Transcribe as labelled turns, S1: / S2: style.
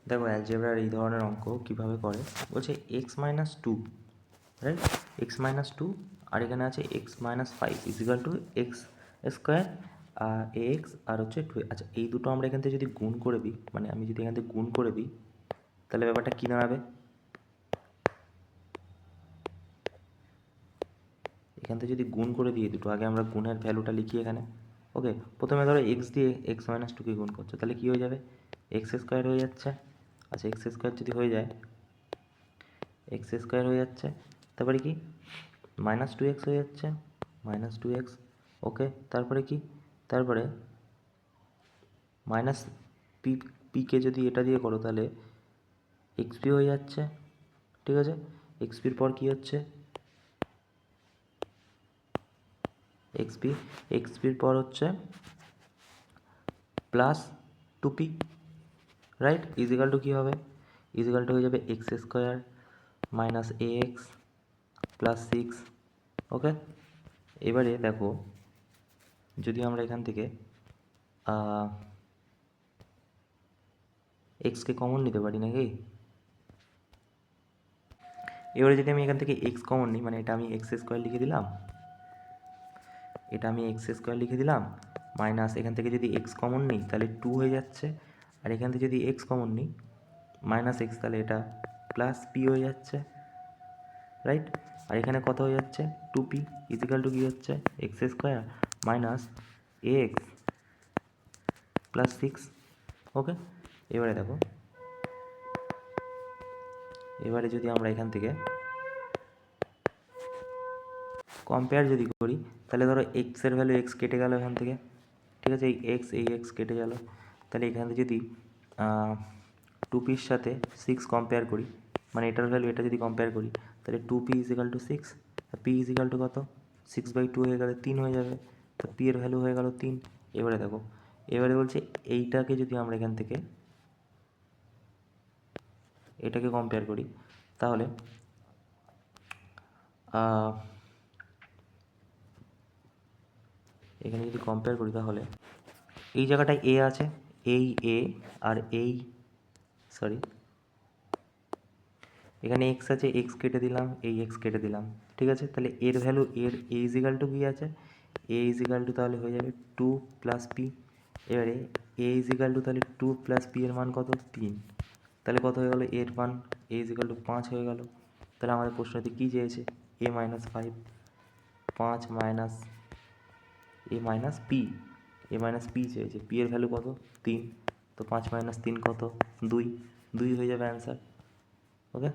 S1: দেখো অ্যালজেব্রার এই ধরনের অঙ্ক কীভাবে করে, বলছে x-2, রাইট, x-2, আর এখানে আছে x-5 equal to x square x আর হচ্ছে 2। আচ্ছা, এই দুটো আমরা এখান থেকে যদি গুণ করে দিই, মানে আমি যদি এখান থেকে গুণ করে দিই, তাহলে ব্যাপারটা কী দাঁড়াবে? এখান থেকে যদি গুণ করে দিই দুটো, আগে আমরা গুণের ভ্যালুটা লিখি এখানে। ওকে, প্রথমে ধরো এক্স দিয়ে x-2কে গুণ করছো, তাহলে কী হয়ে যাবে? এক্স স্কোয়ার হয়ে যাচ্ছে। আচ্ছা, এক্স স্কোয়ার যদি হয়ে যায়, এক্স স্কোয়ার হয়ে যাচ্ছে, তারপরে কি -2x হয়ে যাচ্ছে, -2x। ওকে, তারপরে কি, তারপরে মাইনাস পি, পিকে যদি এটা দিয়ে করো তাহলে এক্সপি হয়ে যাচ্ছে, ঠিক আছে। এক্সপির পর কি হচ্ছে, এক্সপির পর হচ্ছে +2p, রাইট, ইজিক্যাল টু কী হবে? ইজিক্যাল টু হয়ে যাবে এক্স স্কোয়ার -ax +6। ওকে, এবারে দেখো যদি আমরা এখান থেকে এক্সকে কমন নিতে পারি নাকি? এবারে যদি আমি এখান থেকে এক্স কমন নিই, মানে এটা আমি এক্স স্কোয়ার লিখে দিলাম, এটা আমি এক্স স্কোয়ার লিখে দিলাম, মাইনাস এখান থেকে যদি এক্স কমন নিই তাহলে 2 হয়ে যাচ্ছে, আর এখান থেকে যদি এক্স কমন নিই -x, তাহলে এটা +p হয়ে যাচ্ছে, রাইট। আর এখানে কত হয়ে যাচ্ছে? 2p ইজিক্যাল টু কী হচ্ছে? X square -ax +6। ওকে, এবারে দেখো, এবারে যদি আমরা এখান থেকে কম্পেয়ার যদি করি, তাহলে ধরো এক্সের ভ্যালু এক্স কেটে গেল এখান থেকে, ঠিক আছে, এই এক্স কেটে গেল, তাহলে এখান থেকে যদি 2pর সাথে 6 কম্পেয়ার করি, মানে এটার ভ্যালু এটা যদি কম্পেয়ার করি, তাহলে 2p ইজিক্যাল টু 6, আর p ইজিক্যাল টু কত? 6/2 হয়ে গেলে 3 হয়ে যাবে, তো p এর ভ্যালু হয়ে গেল 3। এবারে দেখো, এবারে বলছে এইটাকে যদি আমরা এখান থেকে এটাকে কম্পেয়ার করি, তাহলে এখানে যদি কম্পেয়ার করি, তাহলে এই জায়গাটায় এ আছে, এই এ, আর এই সরি এখানে এক্স আছে, এক্স কেটে দিলাম, এই এক্স কেটে দিলাম, ঠিক আছে। তাহলে এর ভ্যালু, এর এ ইজিক্যাল টু কী আছে? এ ইজিক্যাল টু তাহলে হয়ে যাবে 2 + p। এবারে এ ইজিক্যাল টু তাহলে 2 + p এর মান কত? 3। তাহলে কত হয়ে গেল এর মান? এ ইজিক্যাল টু 5 হয়ে গেল। তাহলে আমাদের প্রশ্নতে কী চেয়েছে? a-5, 5 মাইনাস a-p, a-p চেয়েছে, p এর ভ্যালু কত? 3। তো 5 - 3 কত? 2 হয়ে যাবে অ্যান্সার। ওকে।